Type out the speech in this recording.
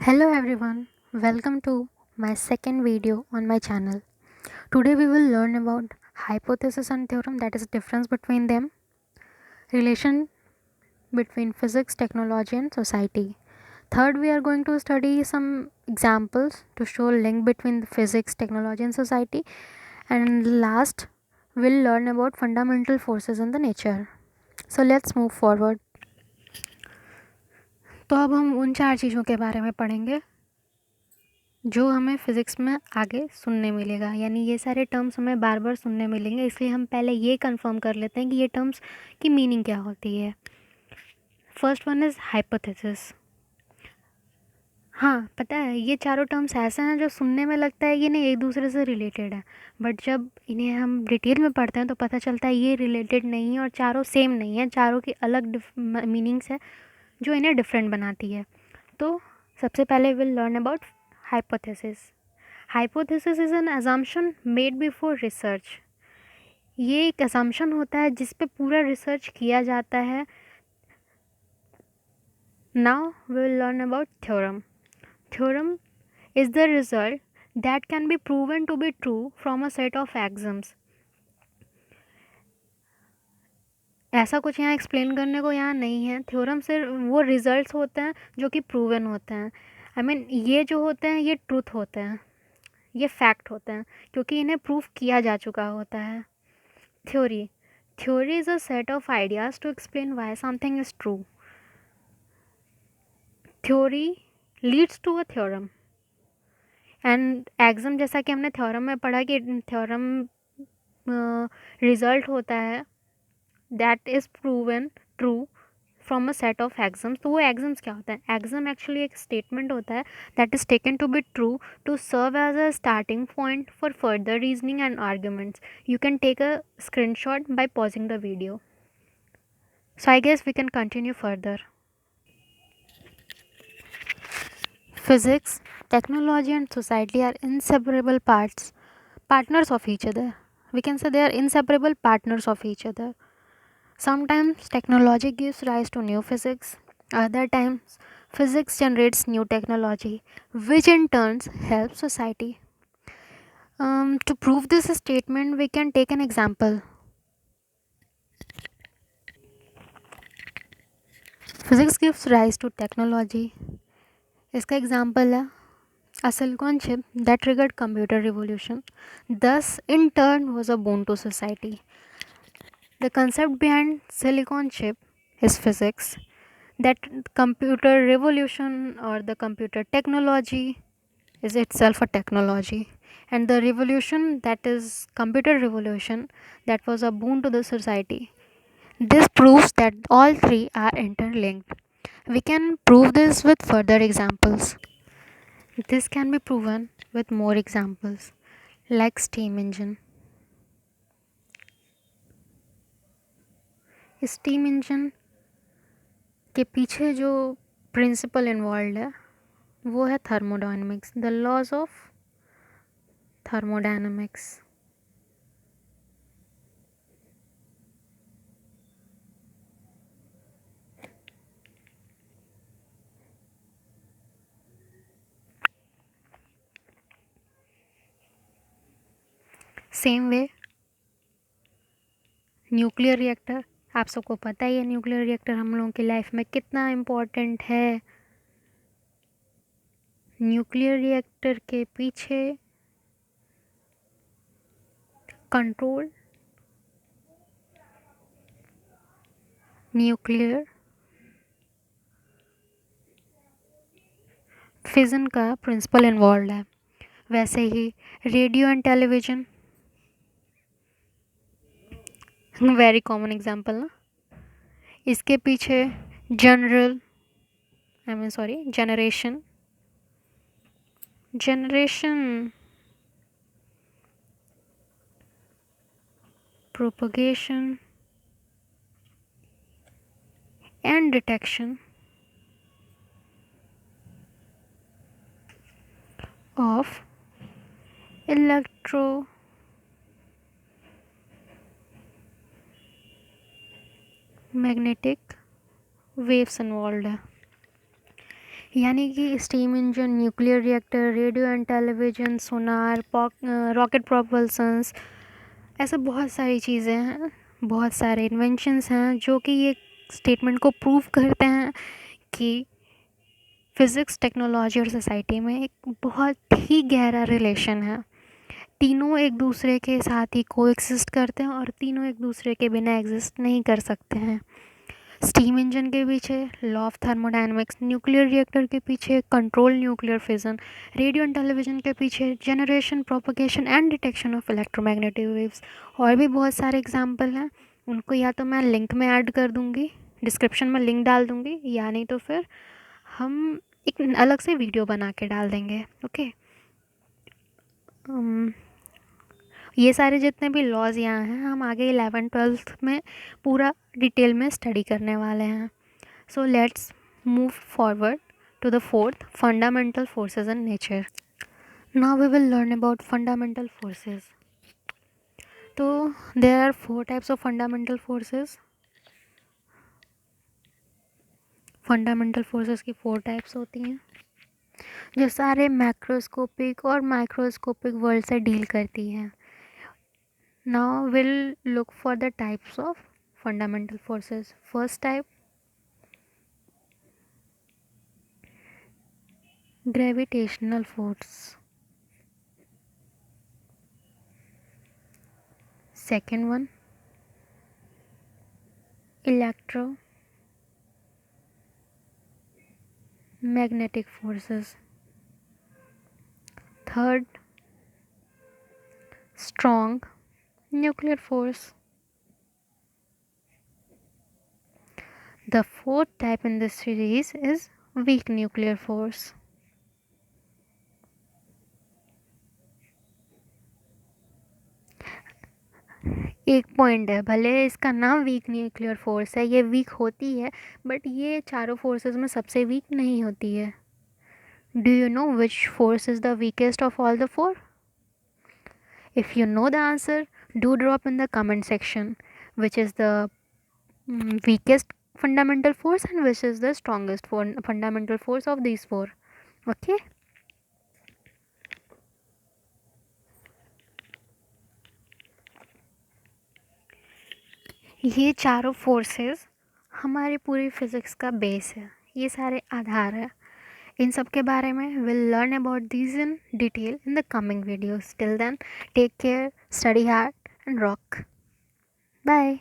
Hello everyone, welcome to my second video on my channel. Today we will learn about hypothesis and theorem, that is difference between them, relation between physics, technology and society. Third, we are going to study some examples to show link between the physics, technology and society. And last, we'll learn about fundamental forces in the nature. So let's move forward. तो अब हम उन चार चीज़ों के बारे में पढ़ेंगे जो हमें फ़िज़िक्स में आगे सुनने मिलेगा, यानी ये सारे टर्म्स हमें बार बार सुनने मिलेंगे, इसलिए हम पहले ये कंफर्म कर लेते हैं कि ये टर्म्स की मीनिंग क्या होती है। First one is hypothesis. हाँ, पता है ये चारों टर्म्स ऐसे हैं जो सुनने में लगता है कि नहीं एक दूसरे से रिलेटेड है, बट जब इन्हें हम डिटेल में पढ़ते हैं तो पता चलता है ये रिलेटेड नहीं है और चारों सेम नहीं है, चारों की अलग मीनिंग्स है जो इन्हें डिफरेंट बनाती है। तो सबसे पहले will learn about hypothesis. Hypothesis is an assumption made before research. ये एक assumption होता है जिस पे पूरा रिसर्च किया जाता है। Now we will learn about theorem. Theorem is the result that can be proven to be true from a set of axioms। ऐसा कुछ यहाँ एक्सप्लेन करने को यहाँ नहीं है। थ्योरम से वो रिजल्ट्स होते हैं जो कि प्रूवन होते हैं। आई मीन ये जो होते हैं ये ट्रूथ होते हैं, ये फैक्ट होते हैं क्योंकि इन्हें प्रूफ किया जा चुका होता है। Theory theory is a set of ideas to explain why something is true. Theory leads to a theorem and exam, जैसा कि हमने थ्योरम में पढ़ा कि थ्योरम रिजल्ट होता है that is proven true from a set of exams. तो वो एग्जाम्स क्या होता है? एग्जाम एक्चुअली एक स्टेटमेंट होता है that is taken to be true to serve as a starting point for further reasoning and arguments. You can take a screenshot by pausing the video. So I guess we can continue further. Physics, technology and society are inseparable partners of each other. We can say they are inseparable partners of each other. Sometimes technology gives rise to new physics, other times physics generates new technology, which in turn helps society. To prove this statement, we can take an example. Physics gives rise to technology. इसका example है a silicon chip that triggered computer revolution, thus in turn was a boon to society. The concept behind silicon chip is physics, that computer revolution or the computer technology is itself a technology, and the revolution, that is computer revolution, that was a boon to the society. This proves that all three are interlinked. We can prove this with further examples. This can be proven with more examples like steam engine. Steam engine के पीछे जो principle involve है वो है thermodynamics, the laws of thermodynamics. Same way nuclear reactor, आप सबको पता ही है न्यूक्लियर रिएक्टर हम लोगों की लाइफ में कितना इम्पोर्टेंट है। न्यूक्लियर रिएक्टर के पीछे कंट्रोल न्यूक्लियर फिजन का प्रिंसिपल इन्वॉल्व है। वैसे ही radio and television, very common example ना। इसके पीछे general I mean sorry generation propagation and detection of electromagnetic waves involve है। यानी कि steam engine, nuclear reactor, radio and television, sonar, rocket propulsions, ऐसे बहुत सारी चीज़ें हैं, बहुत सारे इन्वेंशंस हैं जो कि ये स्टेटमेंट को प्रूव करते हैं कि फ़िज़िक्स, टेक्नोलॉजी और सोसाइटी में एक बहुत ही गहरा रिलेशन है। तीनों एक दूसरे के साथ ही कोएग्जिस्ट करते हैं और तीनों एक दूसरे के बिना एग्जिस्ट नहीं कर सकते हैं। स्टीम इंजन के पीछे law of thermodynamics, nuclear reactor के पीछे control nuclear fission, radio and television के पीछे generation, propagation and detection of electromagnetic waves. और भी बहुत सारे एग्जाम्पल हैं, उनको या तो मैं लिंक में ऐड कर दूँगी, डिस्क्रिप्शन में लिंक डाल दूँगी, या नहीं तो फिर हम एक अलग से वीडियो बना के डाल देंगे। ओके, ये सारे जितने भी लॉज यहाँ हैं हम आगे 11th-12th में पूरा डिटेल में स्टडी करने वाले हैं। So let's move forward to the fourth, fundamental forces in nature. Now we will learn about fundamental forces. So there are four types of fundamental forces. Fundamental forces की 4 types होती हैं जो सारे macroscopic और microscopic world से deal करती हैं. Now we'll look for the types of fundamental forces. First type, gravitational force. Second one, electromagnetic forces. Third, strong nuclear force. The fourth type in this series is weak nuclear force. एक point है, भले इसका नाम weak nuclear force है, ये week होती है but ये चारों फोर्सेस में सबसे वीक नहीं होती है. Do you know which force is the weakest of all the four? If you know the answer, do drop in the comment section which is the weakest fundamental force and which is the strongest fundamental force of these four. Okay. ये चारों forces हमारी पूरी physics का base है, ये सारे आधार है. इन सब के बारे में will learn about these in detail in the coming videos. Till then take care, study hard and rock. Bye.